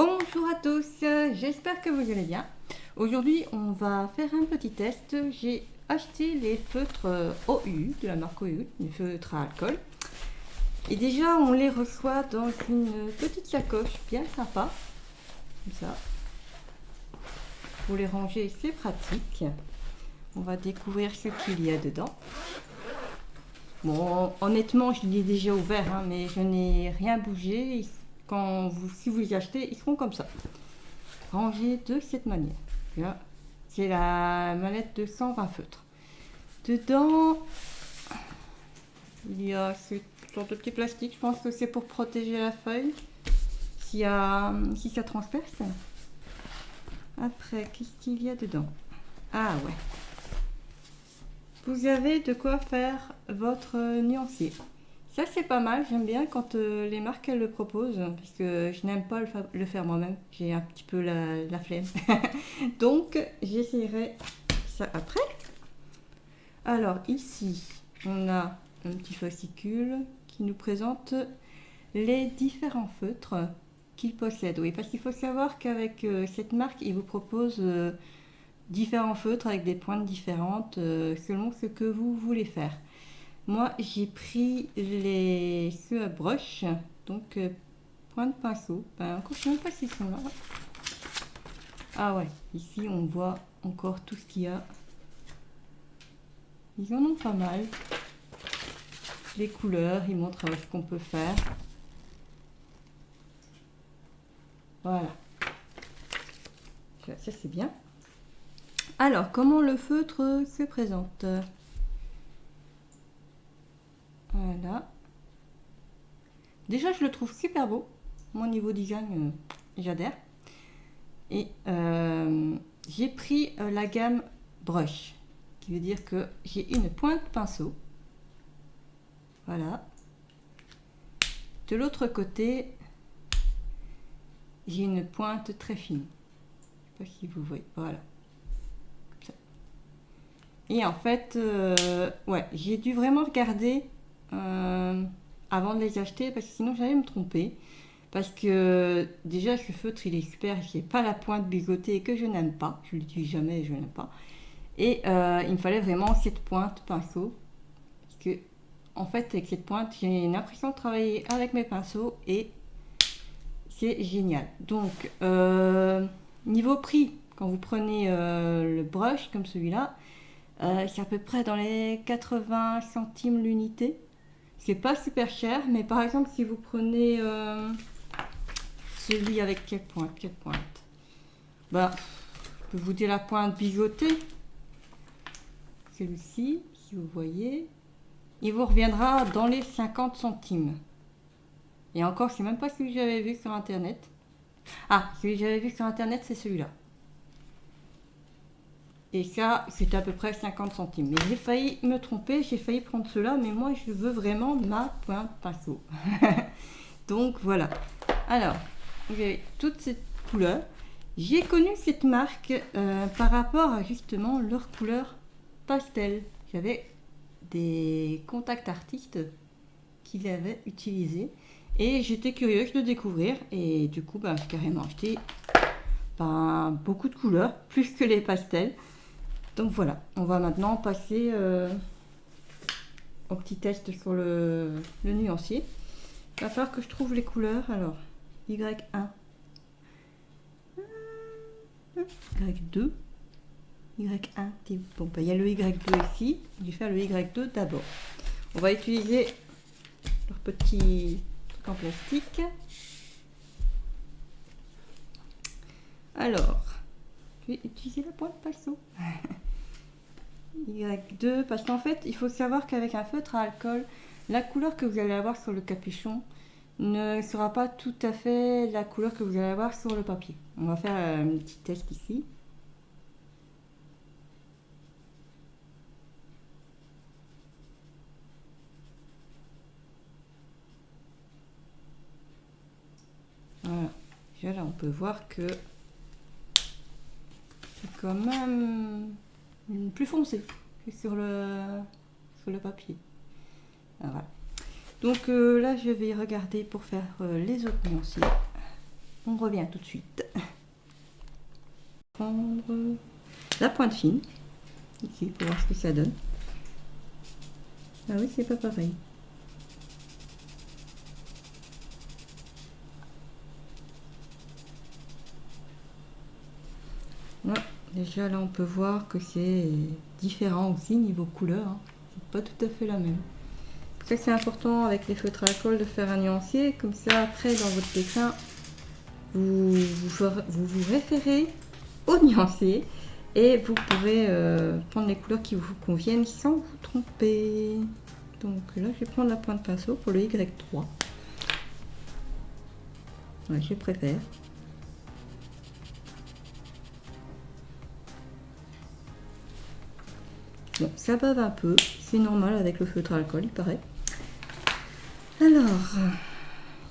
Bonjour à tous, j'espère que vous allez bien. Aujourd'hui, on va faire un petit test. J'ai acheté les feutres OU de la marque OU, les feutres à alcool. Et déjà, on les reçoit dans une petite sacoche bien sympa, comme ça. Pour les ranger, c'est pratique. On va découvrir ce qu'il y a dedans. Bon, honnêtement, je l'ai déjà ouvert, hein, mais je n'ai rien bougé. Si vous les achetez, ils seront comme ça, rangés de cette manière. Là, c'est la mallette de 120 feutres. Dedans, il y a ce genre de petit plastique. Je pense que c'est pour protéger la feuille si ça transperce. Après, qu'est-ce qu'il y a dedans? Ah ouais. Vous avez de quoi faire votre nuancier. Ça c'est pas mal, j'aime bien quand les marques elles le proposent, parce que je n'aime pas le faire moi-même, j'ai un petit peu la flemme. Donc j'essaierai ça après. Alors ici, on a un petit fascicule qui nous présente les différents feutres qu'il possède. Oui, parce qu'il faut savoir qu'avec cette marque, ils vous proposent différents feutres avec des pointes différentes selon ce que vous voulez faire. Moi, j'ai pris ceux à broche, donc pointe pinceau. Encore, je ne sais même pas s'ils sont là. Ah ouais, ici on voit encore tout ce qu'il y a. Ils en ont pas mal. Les couleurs, ils montrent ce qu'on peut faire. Voilà. Ça c'est bien. Alors, comment le feutre se présente? Voilà. Déjà, je le trouve super beau. Mon niveau design, j'adhère. Et j'ai pris la gamme brush, qui veut dire que j'ai une pointe pinceau. Voilà. De l'autre côté, j'ai une pointe très fine. Je ne sais pas si vous voyez. Voilà. Comme ça. Et en fait, ouais, j'ai dû vraiment regarder avant de les acheter, parce que sinon j'allais me tromper. Parce que déjà ce feutre il est super, j'ai pas la pointe bigotée que je n'aime pas, je l'utilise jamais et je n'aime pas. Et il me fallait vraiment cette pointe pinceau, parce que en fait avec cette pointe j'ai l'impression de travailler avec mes pinceaux et c'est génial. Donc niveau prix, quand vous prenez le brush comme celui-là, c'est à peu près dans les 80 centimes l'unité. C'est pas super cher, mais par exemple si vous prenez celui avec quelle pointe, bah, je peux vous dire la pointe bigotée. Celui-ci, si vous voyez, il vous reviendra dans les 50 centimes. Et encore, c'est même pas celui que j'avais vu sur internet. Ah, celui que j'avais vu sur internet, c'est celui-là. Et ça, c'était à peu près 50 centimes. Mais j'ai failli me tromper, j'ai failli prendre cela, mais moi, je veux vraiment ma pointe pinceau. Donc, voilà. Alors, vous avez toutes ces couleurs. J'ai connu cette marque par rapport à justement leur couleur pastel. J'avais des contacts artistes qui l'avaient utilisé. Et j'étais curieuse de découvrir. Et du coup, j'ai carrément acheté beaucoup de couleurs, plus que les pastels. Donc voilà, on va maintenant passer au petit test sur le nuancier. Il va falloir que je trouve les couleurs. Alors, Y1, Y2, Y1, bon, il y a le Y2 ici. Je vais faire le Y2 d'abord. On va utiliser leur petit truc en plastique. Alors, je vais utiliser la pointe pinceau. Y2, parce qu'en fait, il faut savoir qu'avec un feutre à alcool, la couleur que vous allez avoir sur le capuchon ne sera pas tout à fait la couleur que vous allez avoir sur le papier. On va faire un petit test ici. Voilà. Déjà là, on peut voir que c'est quand même plus foncé que sur le papier. Alors, voilà. Donc là, je vais regarder pour faire les autres nuanciers. On revient tout de suite. Prendre la pointe fine, ici, pour voir ce que ça donne. Ah oui, c'est pas pareil. Ouais, déjà là, on peut voir que c'est différent aussi niveau couleur. Hein. C'est pas tout à fait la même. C'est ça que c'est important avec les feutres à alcool de faire un nuancier. Comme ça, après, dans votre dessin, vous référez au nuancier et vous pourrez prendre les couleurs qui vous conviennent sans vous tromper. Donc là, je vais prendre la pointe pinceau pour le Y3. Ouais, je préfère. Bon, ça bave un peu, c'est normal avec le feutre à alcool, il paraît. Alors,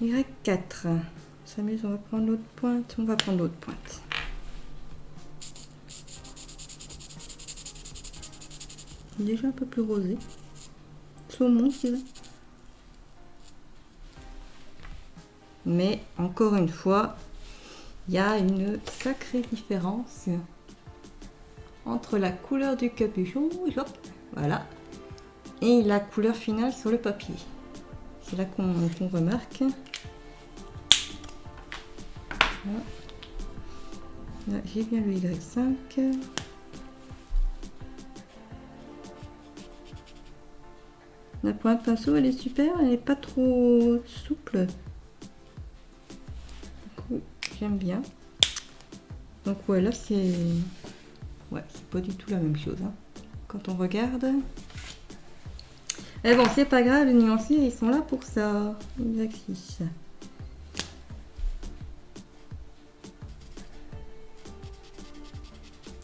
Y4. S'amuse, on va prendre l'autre pointe. On va prendre l'autre pointe. Déjà un peu plus rosé. Saumon, je dirais. Mais encore une fois, il y a une sacrée différence entre la couleur du capuchon, voilà, et la couleur finale sur le papier. C'est là qu'on remarque. Là, j'ai bien le Y5. La pointe pinceau, elle est super, elle n'est pas trop souple. Du coup, j'aime bien. Donc ouais, là c'est... Ouais, c'est pas du tout la même chose. Hein. Quand on regarde... Mais bon, c'est pas grave, les nuanciers, ils sont là pour ça. Y6.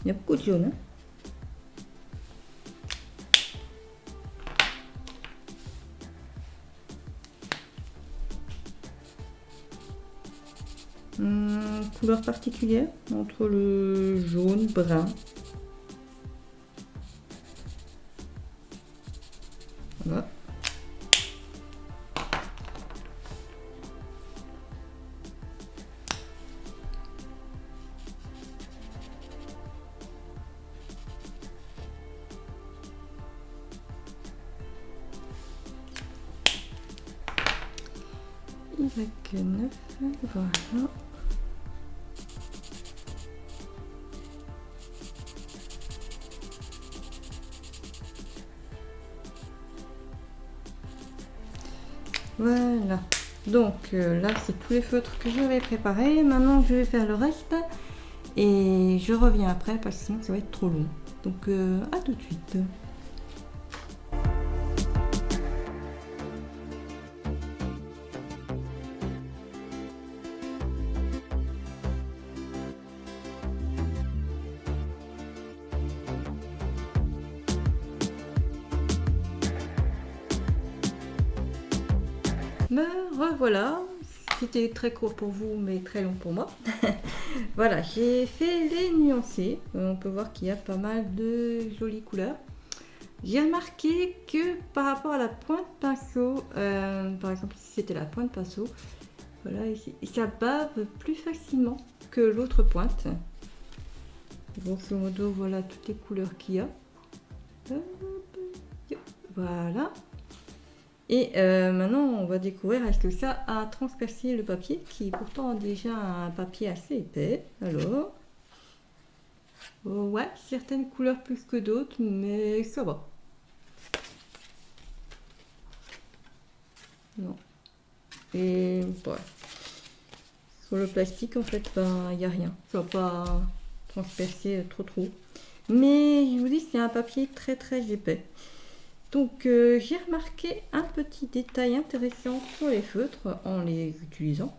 Il y a beaucoup de jaune. Couleur particulière entre le jaune, brun. Voilà. Y9, voilà. Voilà, donc là c'est tous les feutres que j'avais préparés. Maintenant je vais faire le reste et je reviens après parce que sinon ça va être trop long. Donc à tout de suite. Me revoilà, c'était très court pour vous mais très long pour moi. Voilà, j'ai fait les nuanciers. On peut voir qu'il y a pas mal de jolies couleurs. J'ai remarqué que par rapport à la pointe pinceau, par exemple si c'était la pointe pinceau, voilà, ici, ça bave plus facilement que l'autre pointe. Grosso modo, voilà toutes les couleurs qu'il y a. Voilà. Et maintenant, on va découvrir est-ce que ça a transpercé le papier, qui est pourtant déjà un papier assez épais. Alors, ouais, certaines couleurs plus que d'autres, mais ça va. Non. Et ouais. Sur le plastique, en fait, ben, il n'y a rien. Ça va pas transpercer trop. Mais je vous dis, c'est un papier très très épais. Donc j'ai remarqué un petit détail intéressant sur les feutres en les utilisant.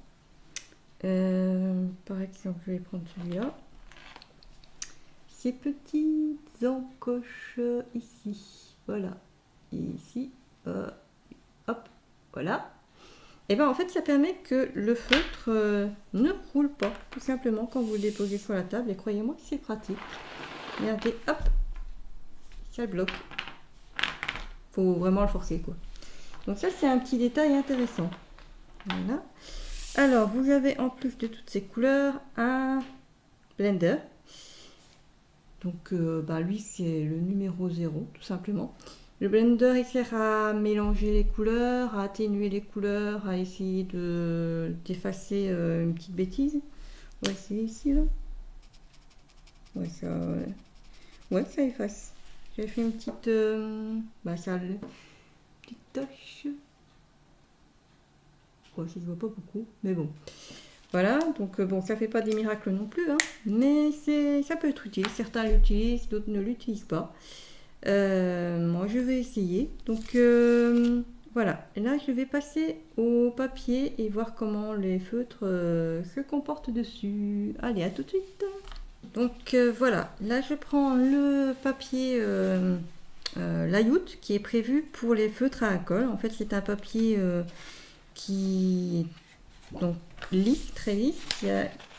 Par exemple, je vais prendre celui-là. Ces petites encoches ici, voilà, et ici, hop, voilà. Et bien en fait, ça permet que le feutre ne roule pas, tout simplement quand vous le déposez sur la table. Et croyez-moi, c'est pratique. Regardez, hop, ça le bloque. Faut vraiment le forcer quoi. Donc ça c'est un petit détail intéressant. Voilà. Alors, vous avez en plus de toutes ces couleurs un blender. Donc, lui, c'est le numéro 0, tout simplement. Le blender, il sert à mélanger les couleurs, à atténuer les couleurs, à essayer d'effacer une petite bêtise. On va essayer ici, là. Ouais, ça efface. J'ai fait une petite... petite tache. Ouais, ça se voit pas beaucoup, mais bon. Voilà, donc ça fait pas des miracles non plus, hein, mais ça peut être utile. Certains l'utilisent, d'autres ne l'utilisent pas. Moi, je vais essayer. Donc voilà, et là, je vais passer au papier et voir comment les feutres se comportent dessus. Allez, à tout de suite. Donc voilà, là, je prends le papier Layout qui est prévu pour les feutres à alcool. En fait, c'est un papier qui donc lisse, très lisse.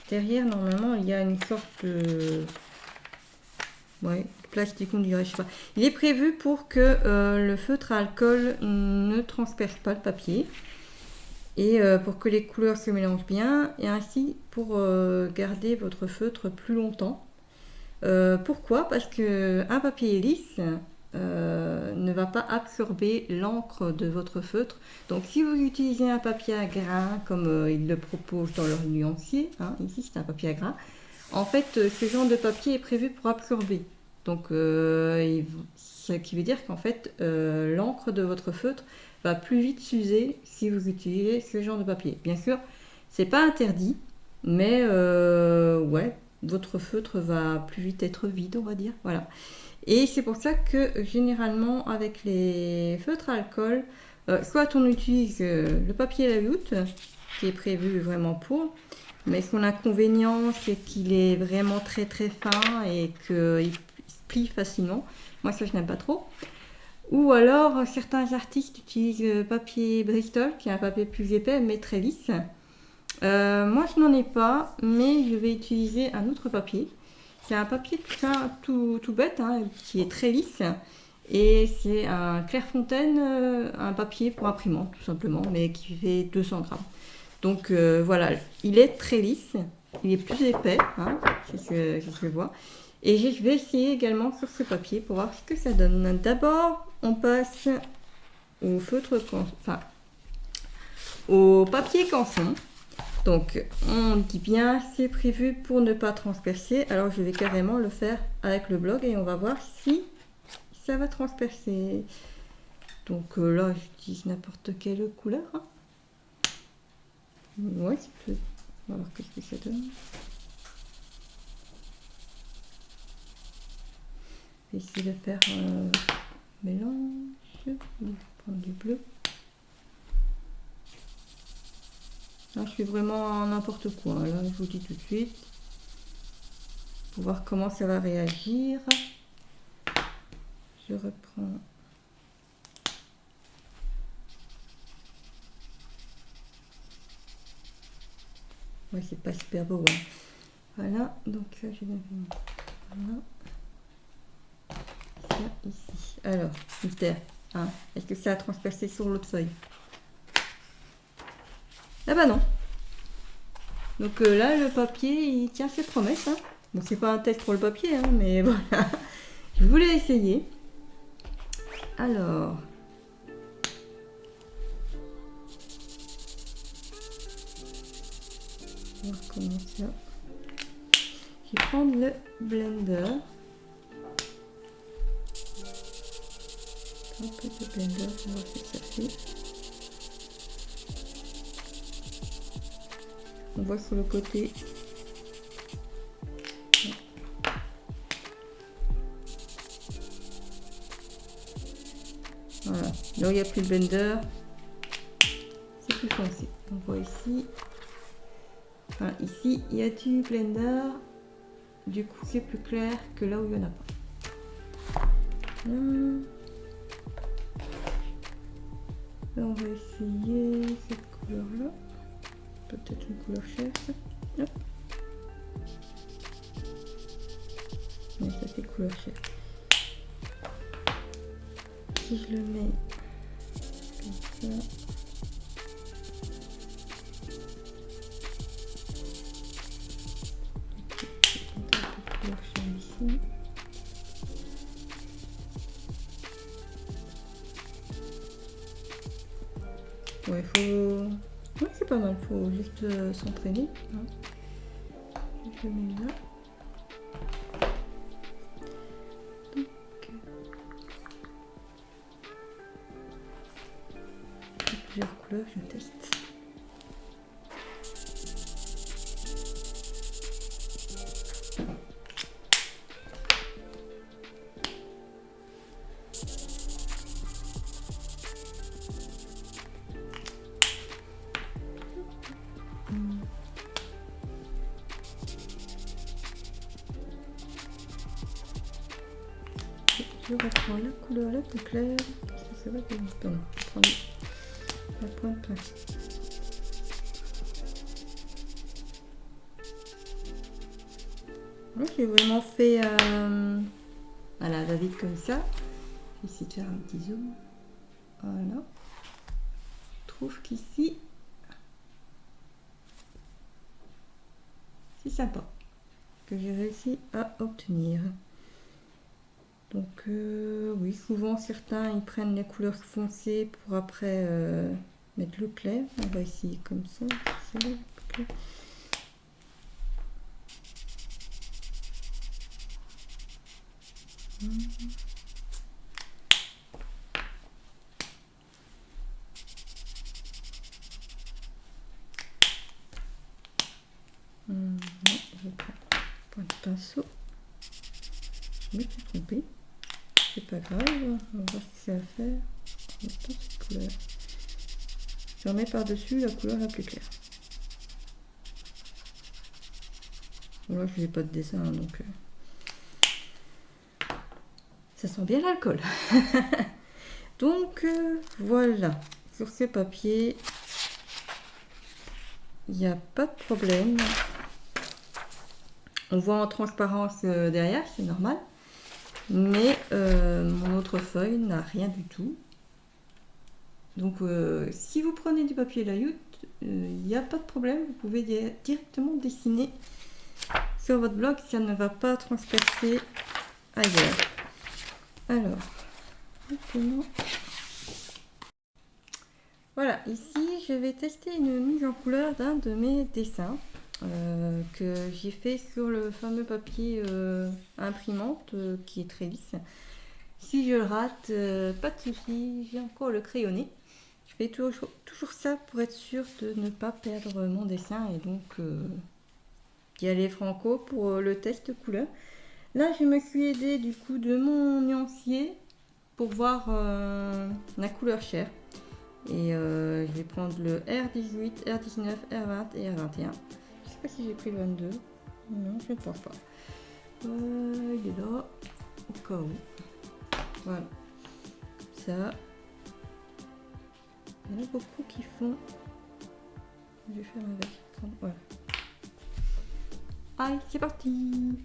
Derrière, normalement, il y a une sorte de plastique, on dirait, je sais pas. Il est prévu pour que le feutre à alcool ne transperce pas le papier et pour que les couleurs se mélangent bien et ainsi pour garder votre feutre plus longtemps. Pourquoi? Parce que un papier lisse ne va pas absorber l'encre de votre feutre. Donc si vous utilisez un papier à grains comme ils le proposent dans leur nuancier, hein, ici c'est un papier à grains, en fait ce genre de papier est prévu pour absorber. Donc ce qui veut dire qu'en fait l'encre de votre feutre va plus vite s'user si vous utilisez ce genre de papier. Bien sûr, c'est pas interdit, mais votre feutre va plus vite être vide, on va dire. Voilà. Et c'est pour ça que généralement avec les feutres à alcool, soit on utilise le papier Layout qui est prévu vraiment pour, mais son inconvénient c'est qu'il est vraiment très très fin et qu'il se plie facilement. Moi ça je n'aime pas trop. Ou alors certains artistes utilisent le papier Bristol qui est un papier plus épais mais très lisse. Moi je n'en ai pas, mais je vais utiliser un autre papier. C'est un papier tout bête, hein, qui est très lisse. Et c'est un Clairefontaine, un papier pour imprimante, tout simplement, mais qui fait 200 grammes. Donc voilà, il est très lisse, il est plus épais, hein, c'est ce que je vois. Et je vais essayer également sur ce papier pour voir ce que ça donne. D'abord, on passe au au papier canson. Donc, on dit bien, c'est prévu pour ne pas transpercer. Alors, je vais carrément le faire avec le blog et on va voir si ça va transpercer. Donc là, j'utilise n'importe quelle couleur. Hein. Ouais, on va voir qu'est-ce que ça donne. Je vais essayer de faire un mélange. Je vais prendre du bleu. Là, je fais vraiment n'importe quoi. Là, je vous dis tout de suite. Pour voir comment ça va réagir. Je reprends. Ouais, c'est pas super beau. Hein. Voilà, donc ça, je vais mettre. Voilà. Ça ici. Alors, mystère. Hein, est-ce que ça a transpercé sur l'autre feuille? Ah bah non. Donc là, le papier, il tient ses promesses. Hein. Bon, c'est pas un test pour le papier, hein, mais voilà. Je voulais essayer. Alors. On va recommencer ça. Je vais prendre le blender. Un peu de blender, on va voir ce que ça fait. On voit sur le côté. Voilà. Là où il n'y a plus de blender, c'est plus foncé. On voit ici. Voilà, ici, il y a du blender. Du coup, c'est plus clair que là où il n'y en a pas. Là, on va essayer cette couleur-là. Peut-être une couleur chef. Hop. Mais ça fait couleur chef. Si je le mets comme ça. Ouais, faut... Ouais, c'est pas mal, faut juste s'entraîner. Hein. Je mets là. Donc... plusieurs couleurs, je teste. Je reprends la couleur la plus claire. Ça va bien. Pardon, je prends la pointe. J'ai vraiment fait voilà, la vide comme ça. J'essaie de faire un petit zoom. Voilà. Je trouve qu'ici, c'est sympa que j'ai réussi à obtenir. Donc oui, souvent certains ils prennent les couleurs foncées pour après mettre le clair. On va essayer comme ça. Non, je prends un pinceau. Je me suis trompée. C'est pas grave, on va voir ce que ça va faire. En même temps, cette couleur. Je remets par-dessus la couleur la plus claire. Bon, là, je n'ai pas de dessin, donc ça sent bien l'alcool. Donc voilà, sur ce papier, il n'y a pas de problème. On voit en transparence derrière, c'est normal. Mais mon autre feuille n'a rien du tout. Donc si vous prenez du papier layout, il n'y a pas de problème. Vous pouvez directement dessiner sur votre bloc. Ça ne va pas transpercer ailleurs. Alors, maintenant... Voilà, ici je vais tester une mise en couleur d'un de mes dessins que j'ai fait sur le fameux papier imprimante qui est très lisse. Si je le rate, pas de souci, j'ai encore le crayonné. Je fais toujours ça pour être sûr de ne pas perdre mon dessin et donc d'y aller franco pour le test couleur. Là, je me suis aidée du coup de mon nuancier pour voir la couleur chair. Et je vais prendre le R18, R19, R20 et R21. Je sais pas si j'ai pris le 22. Non, je ne pense pas. Il est là, au cas où. Voilà. Ça. Il y en a beaucoup qui font. Je vais faire avec. Voilà. Allez, c'est parti!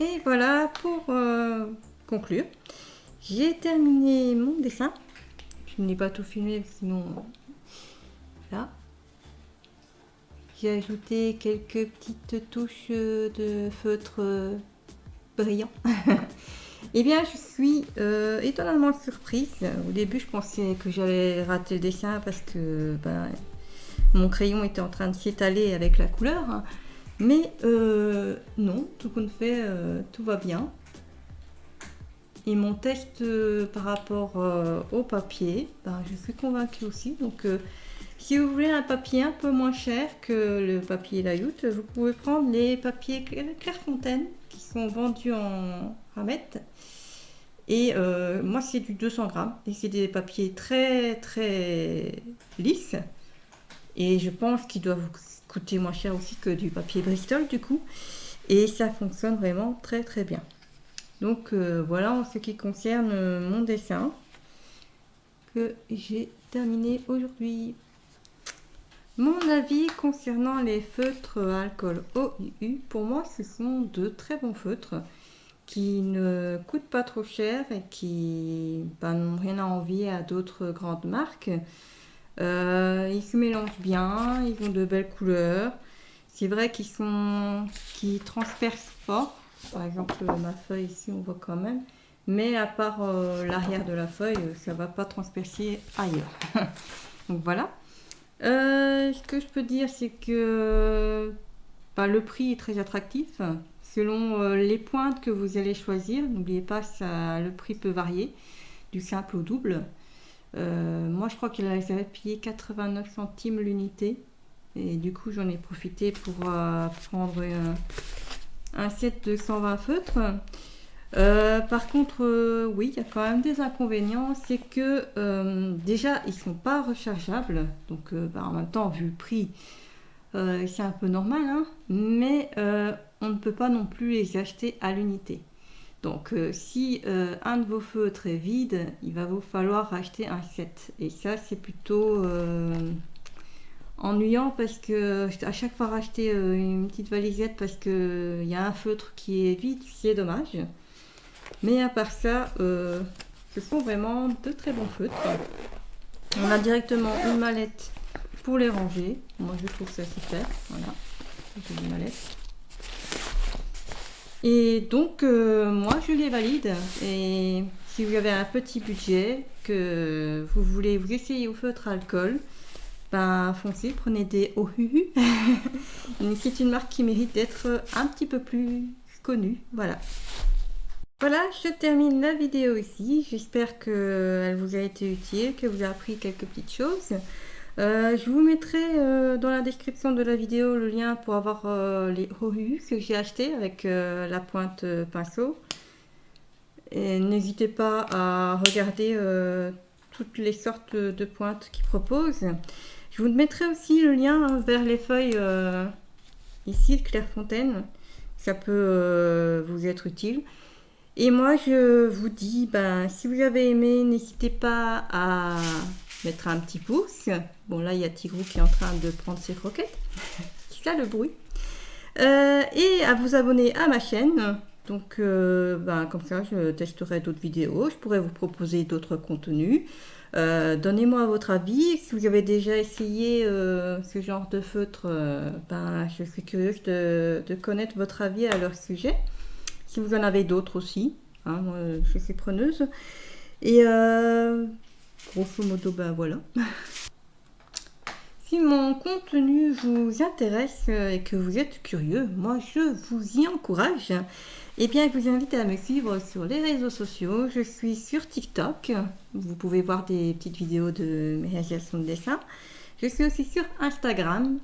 Et voilà, pour conclure, j'ai terminé mon dessin. Je n'ai pas tout filmé, sinon là. j'ai ajouté quelques petites touches de feutre brillant. Eh bien, je suis étonnamment surprise. Au début, je pensais que j'allais rater le dessin parce que mon crayon était en train de s'étaler avec la couleur. Mais non, tout compte fait, tout va bien. Et mon test par rapport au papier, je suis convaincue aussi. Donc, si vous voulez un papier un peu moins cher que le papier Layout, vous pouvez prendre les papiers Clairefontaine qui sont vendus en ramettes. Et moi, c'est du 200 grammes. Et c'est des papiers très très lisses. Et je pense qu'ils doivent vous coûter moins cher aussi que du papier Bristol du coup. Et ça fonctionne vraiment très très bien. Donc voilà en ce qui concerne mon dessin que j'ai terminé aujourd'hui. Mon avis concernant les feutres alcool OUU, pour moi ce sont de très bons feutres qui ne coûtent pas trop cher et qui n'ont rien à envier à d'autres grandes marques. Ils se mélangent bien, ils ont de belles couleurs. C'est vrai qu'ils transpercent fort. Par exemple, ma feuille ici, on voit quand même. Mais à part l'arrière de la feuille, ça ne va pas transpercer ailleurs. Donc voilà. Ce que je peux dire, c'est que le prix est très attractif. Selon les pointes que vous allez choisir, n'oubliez pas, le prix peut varier du simple au double. Moi, je crois qu'il avait payé 89 centimes l'unité. Et du coup, j'en ai profité pour prendre un set de 120 feutres. Par contre, oui, il y a quand même des inconvénients. C'est que déjà, ils ne sont pas rechargeables. Donc, en même temps, vu le prix, c'est un peu normal. Hein, mais on ne peut pas non plus les acheter à l'unité. Donc, si un de vos feutres est vide, il va vous falloir acheter un set. Et ça, c'est plutôt ennuyant parce que à chaque fois racheter une petite valisette parce qu'il y a un feutre qui est vide, c'est dommage. Mais à part ça, ce sont vraiment de très bons feutres. On a directement une mallette pour les ranger. Moi, je trouve ça super. Voilà, j'ai une mallette. Et donc, moi, je les valide. Et si vous avez un petit budget, que vous voulez vous essayer au feutre alcool, foncez, prenez des OUU. C'est une marque qui mérite d'être un petit peu plus connue. Voilà. Voilà, je termine la vidéo ici. J'espère qu'elle vous a été utile, que vous avez appris quelques petites choses. Je vous mettrai dans la description de la vidéo le lien pour avoir les OUU que j'ai acheté avec la pointe pinceau. Et n'hésitez pas à regarder toutes les sortes de pointes qu'ils proposent. Je vous mettrai aussi le lien vers les feuilles ici de Clairefontaine. Ça peut vous être utile. Et moi, je vous dis, si vous avez aimé, n'hésitez pas à mettre un petit pouce. Bon, là, il y a Tigrou qui est en train de prendre ses croquettes. C'est ça le bruit. Et à vous abonner à ma chaîne. Donc, comme ça, je testerai d'autres vidéos. Je pourrais vous proposer d'autres contenus. Donnez-moi votre avis. Si vous avez déjà essayé ce genre de feutre, je suis curieuse de connaître votre avis à leur sujet. Si vous en avez d'autres aussi, hein, moi, je suis preneuse. Et grosso modo, voilà. Si mon contenu vous intéresse et que vous êtes curieux, moi je vous y encourage. Eh bien, je vous invite à me suivre sur les réseaux sociaux. Je suis sur TikTok. Vous pouvez voir des petites vidéos de mes réalisations de dessin. Je suis aussi sur Instagram,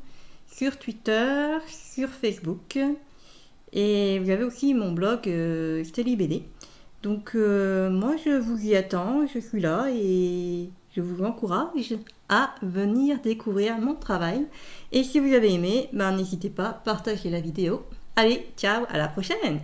sur Twitter, sur Facebook. Et vous avez aussi mon blog Steli BD. Donc moi je vous y attends, je suis là et je vous encourage à venir découvrir mon travail. Et si vous avez aimé, n'hésitez pas à partager la vidéo. Allez, ciao, à la prochaine!